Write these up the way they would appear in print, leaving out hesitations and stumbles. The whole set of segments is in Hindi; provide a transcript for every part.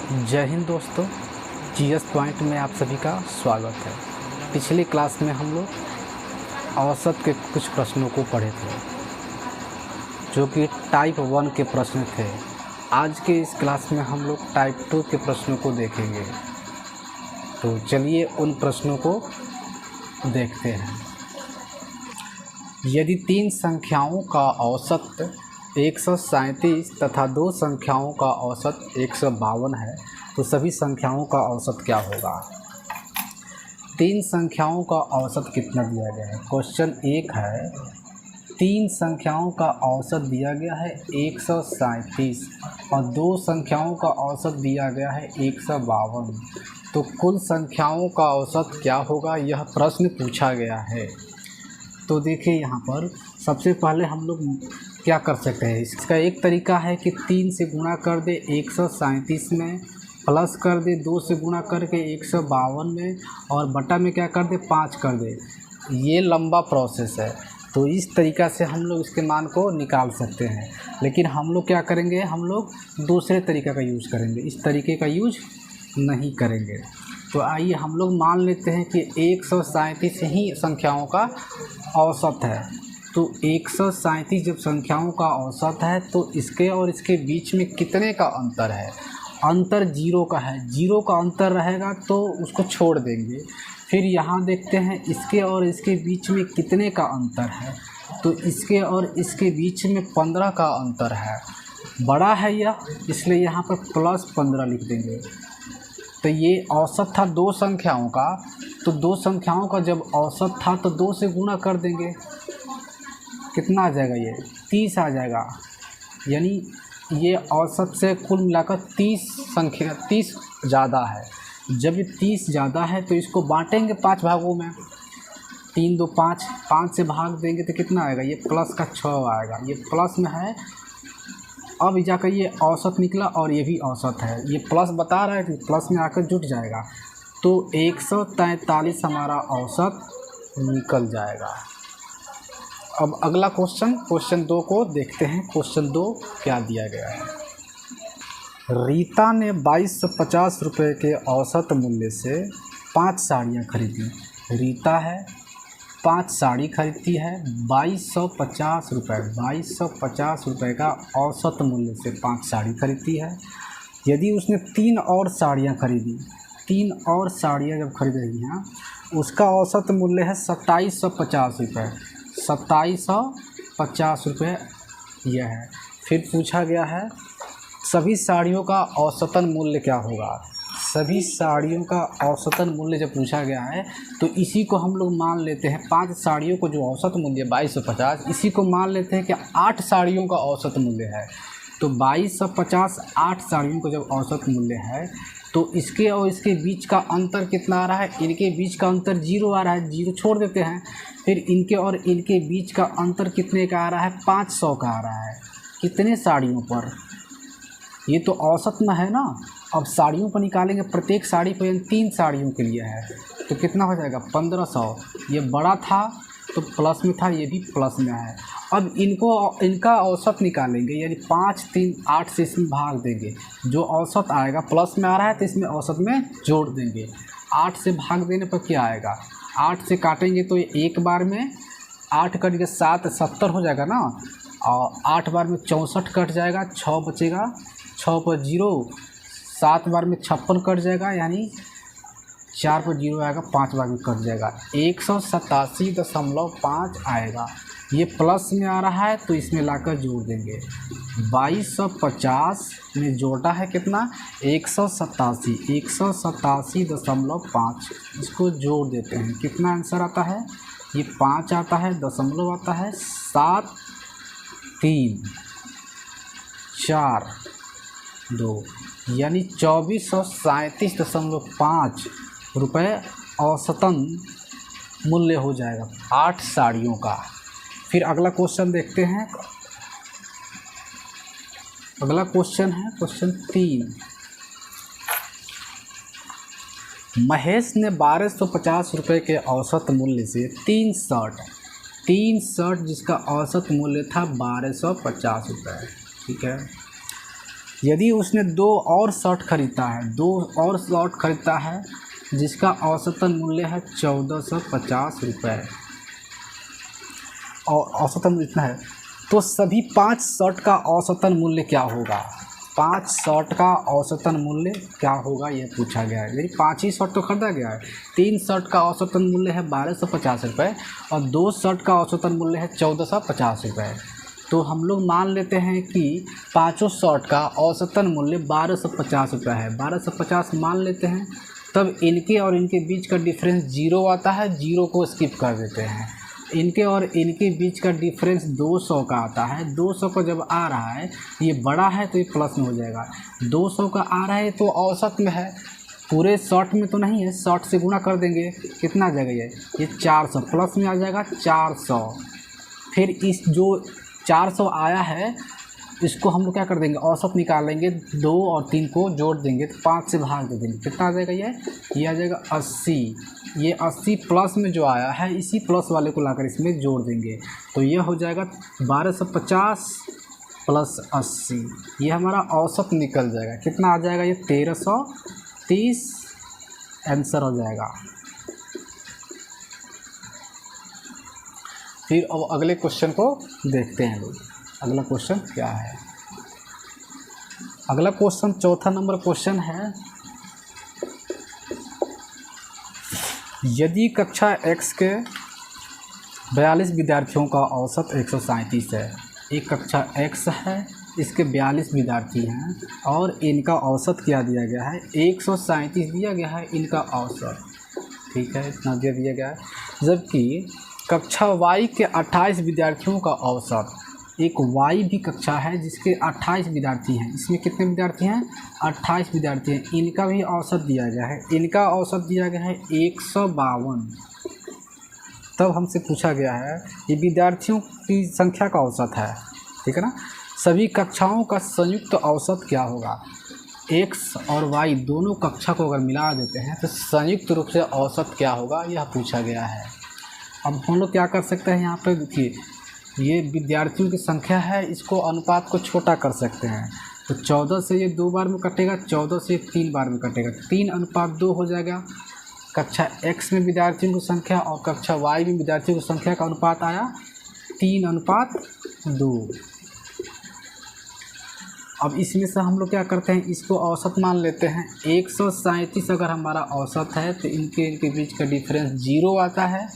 जय हिंद दोस्तों, जीएस पॉइंट में आप सभी का स्वागत है। पिछली क्लास में हम लोग औसत के कुछ प्रश्नों को पढ़े थे जो कि टाइप 1 के प्रश्न थे। आज के इस क्लास में हम लोग टाइप 2 के प्रश्नों को देखेंगे। तो चलिए उन प्रश्नों को देखते हैं। यदि 3 संख्याओं का औसत 137 तथा 2 संख्याओं का औसत 152 है तो सभी संख्याओं का औसत क्या होगा। 3 संख्याओं का औसत कितना दिया गया है। क्वेश्चन 1 है, 3 संख्याओं का औसत दिया गया है 137 और 2 संख्याओं का औसत दिया गया है 152, तो कुल संख्याओं का औसत क्या होगा, यह प्रश्न पूछा गया है। तो देखिए यहाँ पर सबसे पहले हम लोग क्या कर सकते हैं। इसका एक तरीका है कि 3 से गुणा कर दे 137 में, प्लस कर दे 2 से गुणा करके 152 में, और बटा में क्या कर दे 5 कर दे। ये लंबा प्रोसेस है, तो इस तरीक़ा से हम लोग इसके मान को निकाल सकते हैं। लेकिन हम लोग क्या करेंगे, हम लोग दूसरे तरीक़े का यूज़ करेंगे, इस तरीके का यूज नहीं करेंगे। तो आइए हम लोग मान लेते हैं कि 137 ही संख्याओं का औसत है। तो 137 जब संख्याओं का औसत है तो इसके और इसके बीच में कितने का अंतर है। अंतर 0 का है, 0 का अंतर रहेगा तो उसको छोड़ देंगे। फिर यहाँ देखते हैं इसके और इसके बीच में कितने का अंतर है, तो इसके और इसके बीच में 15 का अंतर है। बड़ा है यह, इसलिए यहाँ पर प्लस 15 लिख देंगे। तो ये औसत था 2 संख्याओं का, तो 2 संख्याओं का जब औसत था तो 2 से गुणा कर देंगे। कितना आ जाएगा, ये 30 आ जाएगा। यानी ये औसत से कुल मिलाकर 30 ज़्यादा है। जब ये 30 ज़्यादा है तो इसको बांटेंगे 5 भागों में। 3 2 5, 5 से भाग देंगे तो कितना आएगा, ये प्लस का 6 आएगा। ये प्लस में है, अब जाकर ये औसत निकला और ये भी औसत है। ये प्लस बता रहा है कि प्लस में आकर जुट जाएगा, तो 143 हमारा औसत निकल जाएगा। अब अगला क्वेश्चन 2 को देखते हैं। क्वेश्चन 2 क्या दिया गया है। रीता ने 2250 रुपये के औसत मूल्य से 5 साड़ियाँ खरीदी। रीता है 5 साड़ी खरीदती है 2250 रुपये, 2250 रुपये का औसत मूल्य से 5 साड़ी खरीदती है। यदि उसने 3 और साड़ियाँ खरीदी, 3 और साड़ियाँ जब खरीद रही हैं, उसका औसत मूल्य है 2750 रुपये, 2750 रुपये यह है। फिर पूछा गया है सभी साड़ियों का औसतन मूल्य क्या होगा। सभी साड़ियों का औसतन मूल्य जब पूछा गया है तो इसी को हम लोग मान लेते हैं। 5 साड़ियों को जो औसत मूल्य 2250, इसी को मान लेते हैं कि 8 साड़ियों का औसत मूल्य है। तो 2250 8 साड़ियों का जब औसत मूल्य है तो इसके और इसके बीच का अंतर कितना आ रहा है। इनके बीच का अंतर 0 आ रहा है, 0 छोड़ देते हैं। फिर इनके और इनके बीच का अंतर कितने का आ रहा है, 500 का आ रहा है। कितने साड़ियों पर, ये तो औसत में है ना। अब साड़ियों पर निकालेंगे, प्रत्येक साड़ी पर 3 साड़ियों के लिए है, तो कितना हो जाएगा 1500। ये बड़ा था तो प्लस में था, ये भी प्लस में है। अब इनका औसत निकालेंगे, यानी 5 3 8 से इसमें भाग देंगे। जो औसत आएगा प्लस में आ रहा है तो इसमें औसत में जोड़ देंगे। 8 से भाग देने पर क्या आएगा, 8 से काटेंगे तो एक बार में 8 कट के 7 70 हो जाएगा ना, और 8 बार में 64 कट जाएगा, 6 बचेगा, 6 पर 0, 7 बार में 56 कट जाएगा, यानी 4 पर 0 आएगा, 5 बार में कट जाएगा, 187.5 आएगा। ये प्लस में आ रहा है तो इसमें लाकर जोड़ देंगे। 2250 में जोड़ा है कितना, 187.5, इसको जोड़ देते हैं। कितना आंसर आता है, ये 5 आता है, दशमलव आता है, 7 3 4 2, यानी 2437.5 रुपये औसतन मूल्य हो जाएगा 8 साड़ियों का। फिर अगला क्वेश्चन देखते हैं। अगला क्वेश्चन है क्वेश्चन 3। महेश ने 1250 रुपये के औसत मूल्य से 3 शर्ट जिसका औसत मूल्य था 1250 रुपये, ठीक है। यदि उसने 2 और शर्ट खरीदा है, 2 और शर्ट खरीदता है जिसका औसतन मूल्य है 1450 रुपये, और औसतन इतना है, तो सभी 5 शर्ट का औसतन मूल्य क्या होगा? 5 शर्ट का औसतन मूल्य क्या होगा ये पूछा गया है। यदि 5 ही शर्ट तो खरीदा गया है, 3 शर्ट का औसतन मूल्य है 1250 रुपये और 2 शर्ट का औसतन मूल्य है 1450 रुपये। तो हम लोग मान लेते हैं कि पाँचों शर्ट का औसतन मूल्य 1250 रुपये है। 1250 मान लेते हैं, तब इनके और इनके बीच का डिफरेंस 0 आता है, 0 को स्किप कर देते हैं। इनके और इनके बीच का डिफरेंस 200 का आता है। 200 का जब आ रहा है, ये बड़ा है तो ये प्लस में हो जाएगा। 200 का आ रहा है तो औसत में है, पूरे शर्ट में तो नहीं है, शर्ट से गुणा कर देंगे, कितना आ जाएगा ये 400, प्लस में आ जाएगा 400। फिर इस जो 400 आया है इसको हम लोग क्या कर देंगे, औसत निकाल लेंगे, 2 और 3 को जोड़ देंगे तो 5 से भाग दे देंगे, कितना आ जाएगा ये आ जाएगा 80। ये 80 प्लस में जो आया है इसी प्लस वाले को लाकर इसमें जोड़ देंगे तो ये हो जाएगा 1250 प्लस 80, ये हमारा औसत निकल जाएगा। कितना आ जाएगा ये 1330 आंसर हो जाएगा। फिर अब अगले क्वेश्चन को देखते हैं लोग। अगला क्वेश्चन क्या है? अगला क्वेश्चन चौथा नंबर क्वेश्चन है, यदि कक्षा X के 42 विद्यार्थियों का औसत 137 है, एक कक्षा X है, इसके 42 विद्यार्थी हैं और इनका औसत क्या दिया गया है, 137 दिया गया है इनका औसत, ठीक है, इतना दिया गया है। जबकि कक्षा Y के 28 विद्यार्थियों का औसत, एक Y भी कक्षा है जिसके 28 विद्यार्थी हैं, इसमें कितने विद्यार्थी हैं, 28 विद्यार्थी हैं, इनका भी औसत दिया गया है, इनका औसत दिया गया है 152। तब हमसे पूछा गया है ये विद्यार्थियों की संख्या का औसत है, ठीक है ना। सभी कक्षाओं का संयुक्त औसत क्या होगा, X और Y दोनों कक्षा को अगर मिला देते हैं तो संयुक्त रूप से औसत क्या होगा, यह पूछा गया है। अब हम लोग क्या कर सकते हैं, यहाँ पे देखिए ये विद्यार्थियों की संख्या है, इसको अनुपात को छोटा कर सकते हैं। तो 14 से ये 2 बार में कटेगा, 14 से 3 बार में कटेगा, 3:2 हो जाएगा। कक्षा X में विद्यार्थियों की संख्या और कक्षा Y में विद्यार्थियों की संख्या का अनुपात आया 3:2। अब इसमें से हम लोग क्या करते हैं, इसको औसत मान लेते हैं। 137 अगर हमारा औसत है तो इनके बीच का डिफरेंस 0 आता है,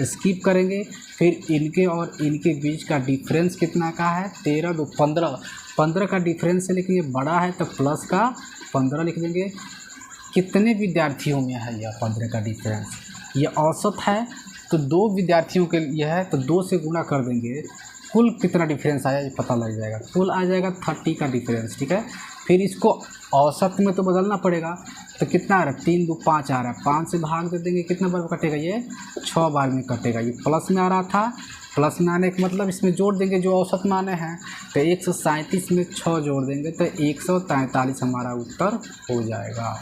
स्किप करेंगे। फिर इनके और इनके बीच का डिफरेंस कितना का है, 13 2 15, 15 का डिफरेंस है, लेकिन ये बड़ा है तो प्लस का 15 लिख देंगे। कितने विद्यार्थियों में है यह 15 का डिफरेंस, ये औसत है तो 2 विद्यार्थियों के लिए है तो 2 से गुणा कर देंगे, कुल कितना डिफरेंस आया ये पता लग जाएगा, कुल आ जाएगा 30 का डिफरेंस, ठीक है। फिर इसको औसत में तो बदलना पड़ेगा, तो कितना आ रहा है, 3 2 5 आ रहा है, 5 से भाग दे देंगे, कितना बार में कटेगा ये 6 बार में कटेगा। ये प्लस में आ रहा था, प्लस में आने का मतलब इसमें जोड़ देंगे जो औसत माने हैं, तो 137 में 6 जोड़ देंगे तो 143 हमारा उत्तर हो जाएगा।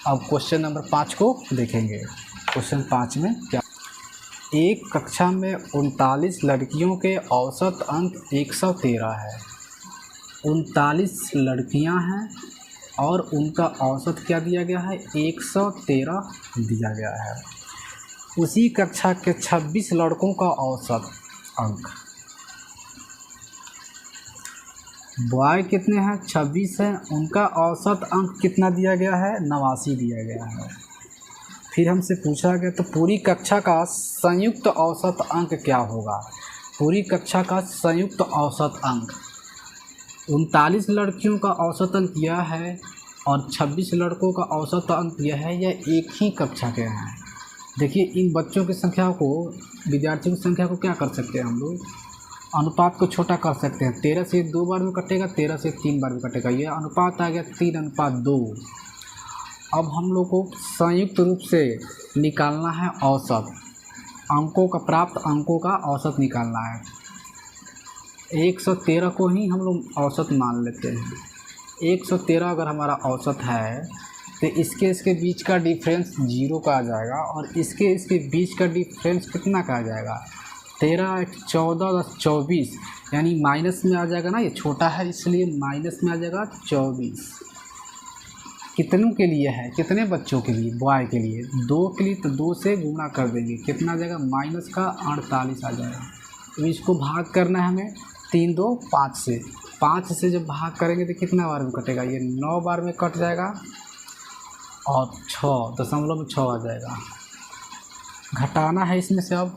अब क्वेश्चन नंबर 5 को देखेंगे। क्वेश्चन 5 में क्या, एक कक्षा में 39 लड़कियों के औसत अंक 113 है, 39 लड़कियां हैं और उनका औसत क्या दिया गया है, 113 दिया गया है। उसी कक्षा के 26 लड़कों का औसत अंक, बॉय कितने हैं, 26 हैं, उनका औसत अंक कितना दिया गया है, 89 दिया गया है। फिर हमसे पूछा गया तो पूरी कक्षा का संयुक्त औसत अंक क्या होगा, पूरी कक्षा का संयुक्त औसत अंक, 39 लड़कियों का औसत अंक यह है और 26 लड़कों का औसत अंक यह है, यह एक ही कक्षा के हैं। देखिए इन बच्चों की संख्या को, विद्यार्थियों की संख्या को क्या कर सकते हैं हम लोग, अनुपात को छोटा कर सकते हैं। 13 से 2 बार में कटेगा, 13 से 3 बार में कटेगा, यह अनुपात आ गया 3:2। अब हम लोग को संयुक्त रूप से निकालना है औसत, अंकों का, प्राप्त अंकों का औसत निकालना है। 113 को ही हम लोग औसत मान लेते हैं। 113 अगर हमारा औसत है तो इसके बीच का डिफरेंस 0 का आ जाएगा और इसके बीच का डिफरेंस कितना का आ जाएगा, 13 एक 14 10 24, यानी माइनस में आ जाएगा ना, ये छोटा है इसलिए माइनस में आ जाएगा 24। कितनों के लिए है, कितने बच्चों के लिए, बॉय के लिए, 2 के लिए, तो 2 से गुणा कर देंगे, कितना आ जाएगा माइनस का 48 आ जाएगा। तो इसको भाग करना है हमें 3 2 5 से, 5 से जब भाग करेंगे तो कितना बार में कटेगा, ये 9 बार में कट जाएगा और 6.6 आ जाएगा। घटाना है इसमें से अब,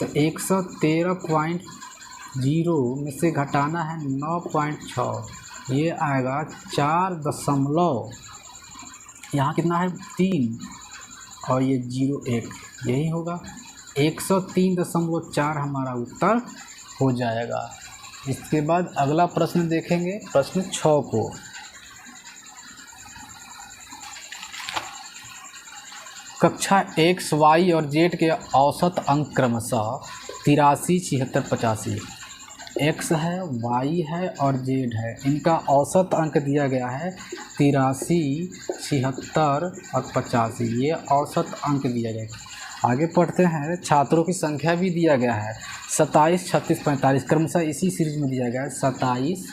तो 113.0 में से घटाना है 9.6, ये आएगा 4 यहाँ कितना है 3 और ये 0.1, यही होगा 103.4 हमारा उत्तर हो जाएगा। इसके बाद अगला प्रश्न देखेंगे, प्रश्न 6 को। कक्षा x, y और z के औसत अंक क्रमशः 83, 76, 85। x है, y है और z है, इनका औसत अंक दिया गया है 83, 76 और 85, ये औसत अंक दिया गया है। आगे पढ़ते हैं, छात्रों की संख्या भी दिया गया है 27, 36, 45, क्रमशः इसी सीरीज में दिया गया है 27,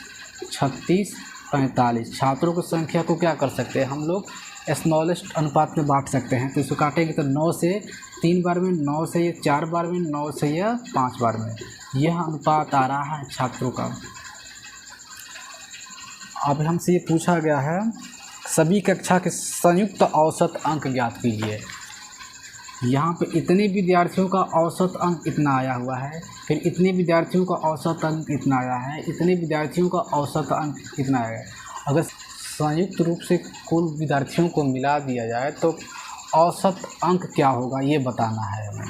36, 45। छात्रों की संख्या को क्या कर सकते हैं हम लोग, स्मॉलेस्ट अनुपात में बांट सकते हैं। तो इसको काटेंगे तो 9 से 3 बार में, 9 से ये 4 बार में, 9 से यह 5 बार में, यह अनुपात आ रहा है छात्रों का। अब हमसे ये पूछा गया है सभी कक्षा के संयुक्त औसत अंक ज्ञात कीजिए। यहाँ पे इतने विद्यार्थियों का औसत अंक इतना आया हुआ है, फिर इतने विद्यार्थियों का औसत अंक इतना आया है, इतने विद्यार्थियों का औसत अंक इतना आया है। अगर संयुक्त रूप से कुल विद्यार्थियों को मिला दिया जाए तो औसत अंक क्या होगा ये बताना है हमें।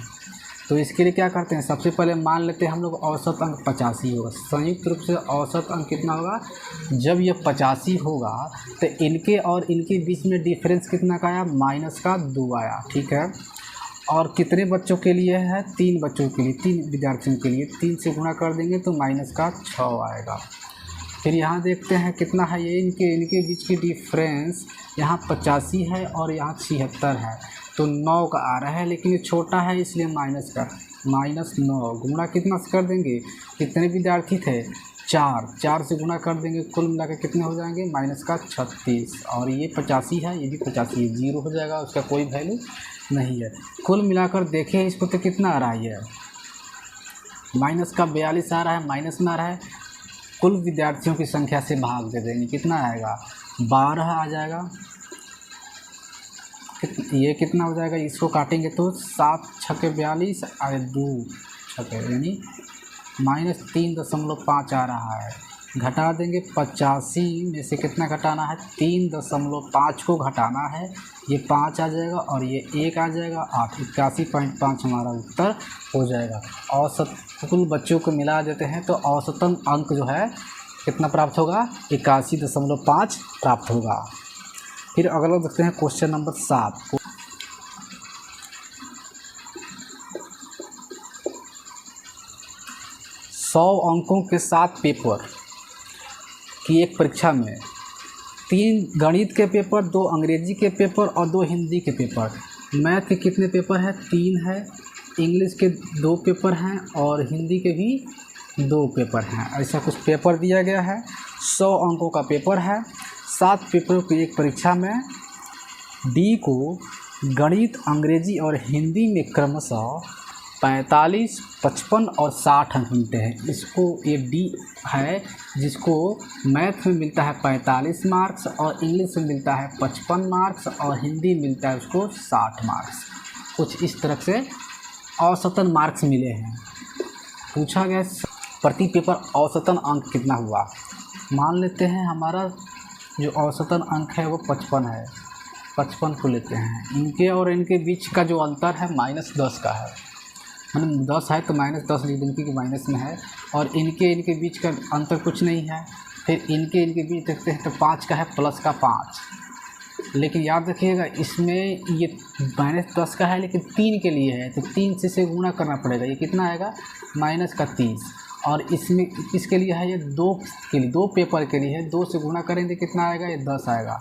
तो इसके लिए क्या करते हैं, सबसे पहले मान लेते हैं हम लोग औसत अंक 85 होगा। संयुक्त रूप से औसत अंक कितना होगा, जब ये 85 होगा तो इनके और इनके बीच में डिफरेंस कितना का आया, -2 आया, ठीक है। और कितने बच्चों के लिए है, 3 बच्चों के लिए, 3 विद्यार्थियों के लिए 3 से गुणा कर देंगे तो -6 आएगा। फिर यहाँ देखते हैं कितना है, ये इनके बीच की डिफरेंस यहाँ 85 है और यहाँ 76 है, तो 9 का आ रहा है, लेकिन ये छोटा है इसलिए -9 गुणा कितना से कर देंगे, कितने विद्यार्थी थे 4 से गुणा कर देंगे, कुल मिलाकर कितने हो जाएंगे -36। और ये 85 है, ये भी 85 है, 0 हो जाएगा, उसका कोई वैल्यू नहीं है। कुल मिलाकर देखें इसको तो कितना आ रहा है, ये -42 आ रहा है, माइनस में आ रहा है, कुल विद्यार्थियों की संख्या से भाग दे देंगे, कितना आएगा 12 आ जाएगा। ये कितना हो जाएगा, इसको काटेंगे तो 7 छक्के 42 और 2 छक्के यानी -3.5 आ रहा है। घटा देंगे 85 में से कितना घटाना है, 3.5 को घटाना है, ये 5 आ जाएगा और ये 1 आ जाएगा, 8 81.5 हमारा उत्तर हो जाएगा। औसत कुल बच्चों को मिला देते हैं तो औसतन अंक जो है कितना प्राप्त होगा, 81.5 प्राप्त होगा। फिर अगला देखते हैं क्वेश्चन नंबर 7। 100 अंकों के 7 पेपर की एक परीक्षा में 3 गणित के पेपर, 2 अंग्रेजी के पेपर और 2 हिंदी के पेपर। मैथ के कितने पेपर हैं, 3 है, इंग्लिश के 2 पेपर हैं और हिंदी के भी 2 पेपर हैं। ऐसा कुछ पेपर दिया गया है, 100 अंकों का पेपर है। 7 पेपरों की एक परीक्षा में डी को गणित, अंग्रेजी और हिंदी में क्रमशः 45, 55 और 60 अंक मिलते हैं। इसको ये डी है जिसको मैथ में मिलता है 45 मार्क्स और इंग्लिश में मिलता है 55 मार्क्स और हिंदी मिलता है उसको 60 मार्क्स। कुछ इस तरह से औसतन मार्क्स मिले हैं। पूछा गया प्रति पेपर औसतन अंक कितना हुआ। मान लेते हैं हमारा जो औसतन अंक है वो 55 है, 55 को लेते हैं। इनके और इनके बीच का जो अंतर है -10 का है, मतलब 10 है तो -10 लिख देंगे क्योंकि माइनस में है, और इनके बीच का अंतर कुछ नहीं है। फिर इनके बीच देखते हैं तो 5 का है प्लस का 5, लेकिन याद रखिएगा इसमें ये -10 का है लेकिन 3 के लिए है तो 3 से गुणा करना पड़ेगा, ये कितना आएगा -30। और इसमें इसके लिए है ये 2 के लिए, 2 पेपर के लिए है, 2 से गुणा करेंगे कितना आएगा, ये 10 आएगा।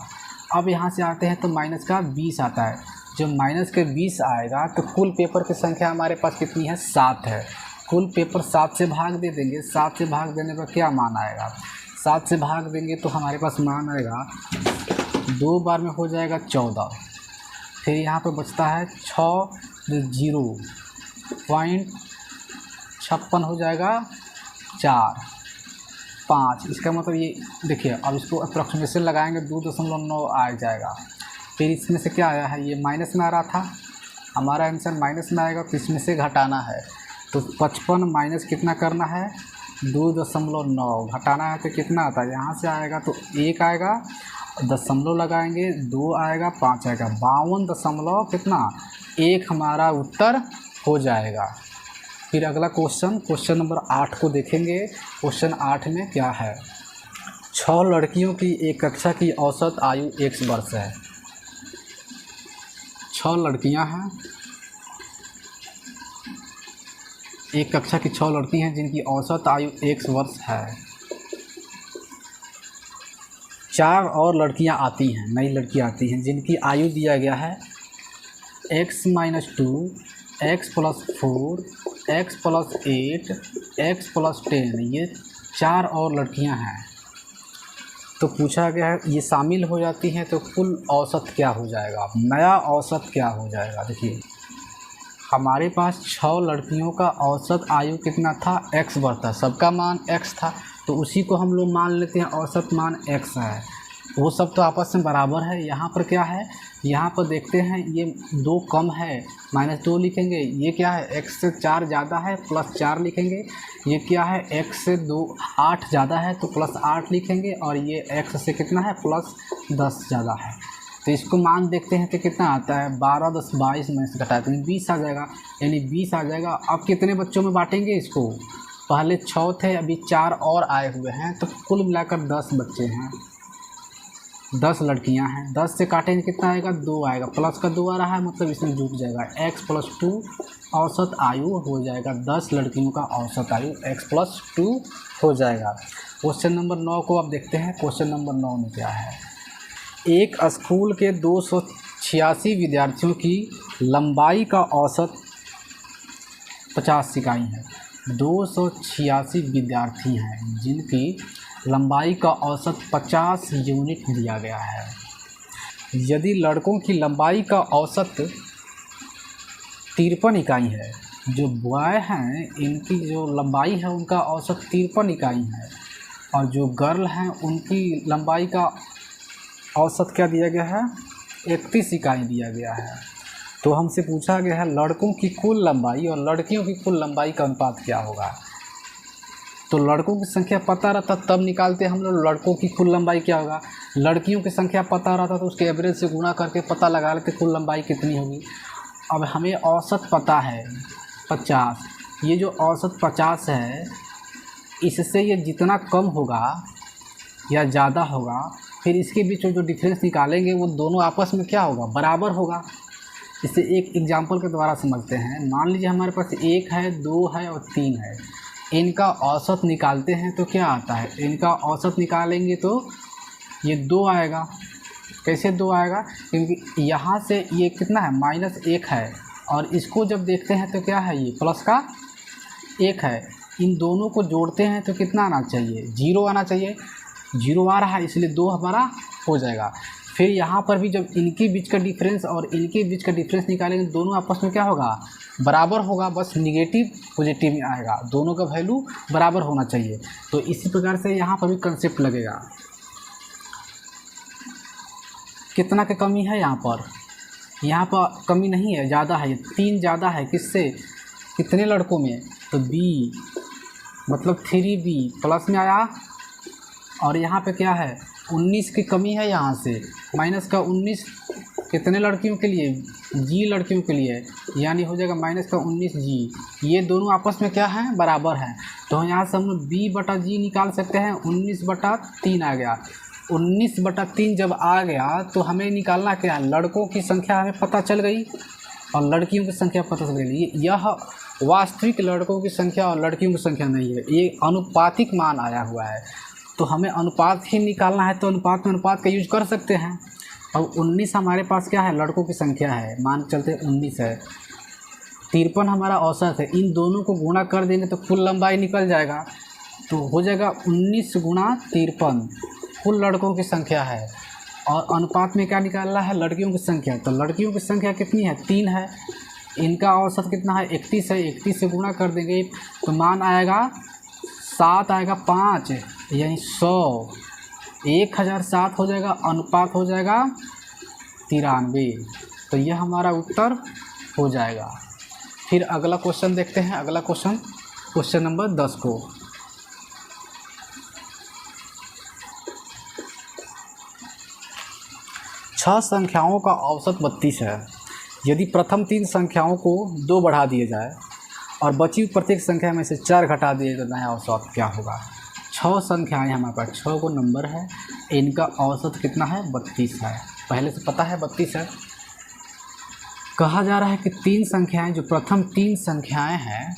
अब यहाँ से आते हैं तो -20 आता है। जब -20 आएगा तो कुल पेपर की संख्या हमारे पास कितनी है, 7 है। कुल पेपर 7 से भाग दे देंगे। 7 से भाग देने पर क्या मान आएगा? 7 से भाग देंगे तो हमारे पास मान आएगा 2 बार में हो जाएगा 14। फिर यहाँ पर बचता है 0.56 हो जाएगा 4 5। इसका मतलब ये देखिए, अब इसको अप्रॉक्सीमेशन लगाएंगे 2.9 आ जाएगा। फिर इसमें से क्या आया है, ये माइनस में आ रहा था, हमारा आंसर माइनस में आएगा, तो इसमें से घटाना है। तो 55 माइनस कितना करना है, 2.9 घटाना है तो कितना आता है, यहाँ से आएगा तो 1 आएगा, दशमलव लगाएंगे 2 आएगा 5 आएगा, 52 कितना 1 हमारा उत्तर हो जाएगा। फिर अगला क्वेश्चन नंबर 8 को देखेंगे। क्वेश्चन 8 में क्या है, 6 लड़कियों की एक कक्षा की औसत आयु 1 वर्ष है। 6 लड़कियां हैं, एक कक्षा की 6 लड़की हैं जिनकी औसत आयु 1 वर्ष है। 4 और लड़कियां आती हैं, नई लड़कियां आती हैं जिनकी आयु दिया गया है x-2, x+4, x+8, x+10। ये 4 और लड़कियां हैं। तो पूछा गया है ये शामिल हो जाती हैं तो कुल औसत क्या हो जाएगा, नया औसत क्या हो जाएगा। देखिए हमारे पास 6 लड़कियों का औसत आयु कितना था, x वर्ष था, सबका मान x था, तो उसी को हम लोग मान लेते हैं औसत मान x है। वो सब तो आपस में बराबर है। यहाँ पर क्या है, यहाँ पर देखते हैं ये 2 कम है, -2 लिखेंगे। ये क्या है, x से 4 ज़्यादा है, +4 लिखेंगे। ये क्या है, x से 8 ज़्यादा है तो +8 लिखेंगे। और ये x से कितना है, +10 ज़्यादा है। तो इसको मान देखते हैं तो कितना आता है, 12 10 22 में से घटाते हैं 20 आ जाएगा, यानी 20 आ जाएगा। अब कितने बच्चों में बांटेंगे इसको, पहले 6 थे, अभी 4 और आए हुए हैं, तो कुल मिलाकर 10 बच्चे हैं, 10 लड़कियां हैं। 10 से काटेंगे कितना आएगा, 2 आएगा, प्लस का 2 आ रहा है मतलब इसमें जुट जाएगा, x+2 औसत आयु हो जाएगा। 10 लड़कियों का औसत आयु x+2 हो जाएगा। क्वेश्चन नंबर 9 को अब देखते हैं। क्वेश्चन नंबर 9 में क्या है, एक स्कूल के 286 विद्यार्थियों की लंबाई का औसत 50 इकाई है। 286 विद्यार्थी हैं जिनकी लंबाई का औसत 50 यूनिट दिया गया है। यदि लड़कों की लंबाई का औसत 53 इकाई है, जो बॉय हैं इनकी जो लंबाई है उनका औसत 53 इकाई है, और जो गर्ल हैं उनकी लंबाई का औसत क्या दिया गया है, 31 इकाई दिया गया है। तो हमसे पूछा गया है लड़कों की कुल लंबाई और लड़कियों की कुल लंबाई का अनुपात क्या होगा। तो लड़कों की संख्या पता रहता तब निकालते हम लोग लड़कों की कुल लंबाई क्या होगा, लड़कियों की संख्या पता रहता तो उसके एवरेज से गुणा करके पता लगा लेते कुल लंबाई कितनी होगी। अब हमें औसत पता है 50, ये जो औसत 50 है इससे ये जितना कम होगा या ज़्यादा होगा, फिर इसके बीच में जो डिफरेंस निकालेंगे वो दोनों आपस में क्या होगा, बराबर होगा। इसे एक एग्जांपल के द्वारा समझते हैं। मान लीजिए हमारे पास 1 है, 2 है और 3 है, इनका औसत निकालते हैं तो क्या आता है, इनका औसत निकालेंगे तो ये 2 आएगा। कैसे 2 आएगा, क्योंकि यहाँ से ये कितना है, -1 है, और इसको जब देखते हैं तो क्या है, ये प्लस का 1 है। इन दोनों को जोड़ते हैं तो कितना आना चाहिए, 0 आना चाहिए। 0 आ रहा है इसलिए 2 हमारा हो जाएगा। फिर यहाँ पर भी जब इनके बीच का डिफरेंस और इनके बीच का डिफरेंस निकालेंगे दोनों आपस में क्या होगा, बराबर होगा, बस निगेटिव पॉजिटिव में आएगा, दोनों का वैल्यू बराबर होना चाहिए। तो इसी प्रकार से यहाँ पर भी कंसेप्ट लगेगा। कितना की कमी है यहाँ पर कमी नहीं है, ज़्यादा है, 3 ज़्यादा है, किससे, कितने लड़कों में, तो b मतलब 3b प्लस में आया। और यहाँ पे क्या है, 19 की कमी है, यहाँ से माइनस का 19 कितने लड़कियों के लिए, जी लड़कियों के लिए, यानी हो जाएगा -19g। ये दोनों आपस में क्या है, बराबर हैं। तो यहाँ से हम लोग b/g निकाल सकते हैं। 19/3 आ गया। 19/3 जब आ गया तो हमें निकालना क्या है, लड़कों की संख्या हमें पता चल गई और लड़कियों की संख्या पता चल गई। यह वास्तविक लड़कों की संख्या और लड़कियों की संख्या नहीं है, ये अनुपातिक मान आया हुआ है। तो हमें अनुपात ही निकालना है तो अनुपात में अनुपात का यूज कर सकते हैं। अब 19 हमारे पास क्या है, लड़कों की संख्या है, मान चलते 19 है, 53 हमारा औसत है, इन दोनों को गुणा कर देंगे तो कुल लंबाई निकल जाएगा, तो हो जाएगा 19 गुणा 53 कुल लड़कों की संख्या है। और अनुपात में क्या निकालना है, लड़कियों की संख्या, तो लड़कियों की संख्या कितनी है, 3 है, इनका औसत कितना है 31 है, 31 से गुणा कर देंगे तो मान आएगा 7 आएगा 5 यानी 100, 1007 हो जाएगा, अनुपात हो जाएगा 93, तो यह हमारा उत्तर हो जाएगा। फिर अगला क्वेश्चन देखते हैं, अगला क्वेश्चन नंबर 10 को। छह संख्याओं का औसत 32 है। यदि प्रथम 3 संख्याओं को 2 बढ़ा दिए जाए और बची हुई प्रत्येक संख्या में से 4 घटा दिए तो नया औसत क्या होगा। 6 संख्याएं हमारे पास, 6 को नंबर है, इनका औसत कितना है 32 है, पहले से पता है 32 है। कहा जा रहा है कि 3 संख्याएं, जो प्रथम 3 संख्याएं हैं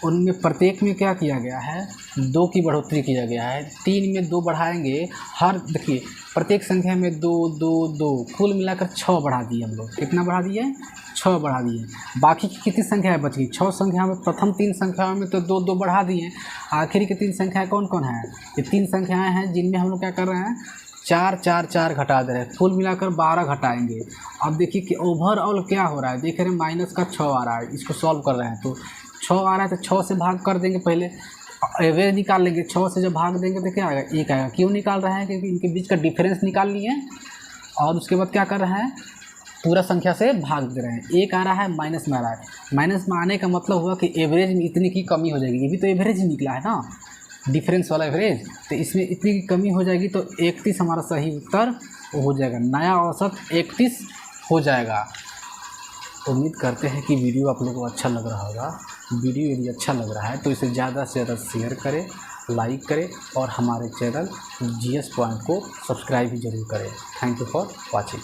उनमें प्रत्येक में क्या किया गया है, 2 की बढ़ोतरी किया गया है। 3 में 2 बढ़ाएंगे, हर देखिए प्रत्येक संख्या में 2 2 2 कुल मिलाकर 6 बढ़ा दिए हम लोग, कितना बढ़ा दिए 6 बढ़ा दिए। बाकी की कितनी संख्याएं बच गई, 6 संख्या में प्रथम 3 संख्याओं में तो 2 2 बढ़ा दिए, आखिरी की 3 संख्याएं कौन कौन है, ये 3 संख्याएं हैं जिनमें हम लोग क्या कर रहे हैं 4 4 4 घटा दे रहे हैं, कुल मिलाकर 12 घटाएंगे। अब देखिए कि ओवरऑल क्या हो रहा है, देख रहे हैं माइनस का 6 आ रहा है, इसको सॉल्व कर रहे हैं तो 6 आ रहा है तो 6 से भाग कर देंगे, पहले एवरेज निकाल लेंगे, 6 से जब भाग देंगे तो क्या आएगा 1 आएगा। क्यों निकाल रहे हैं, क्योंकि इनके बीच का डिफरेंस निकाल लिए और उसके बाद क्या कर रहे हैं पूरा संख्या से भाग दे रहे हैं। 1 आ रहा है, माइनस में आ रहा है, माइनस में आने का मतलब हुआ कि एवरेज में इतनी की कमी हो जाएगी, ये भी तो एवरेज ही निकला है ना, डिफरेंस वाला एवरेज, तो इसमें इतनी की कमी हो जाएगी तो 31 हमारा सही उत्तर हो जाएगा, नया औसत 31 हो जाएगा। उम्मीद करते हैं कि वीडियो आप लोगों को अच्छा लग रहा होगा। वीडियो यदि अच्छा लग रहा है तो इसे ज़्यादा से ज़्यादा शेयर करें, लाइक करें और हमारे चैनल GS पॉइंट को सब्सक्राइब भी जरूर करें। Thank you for watching.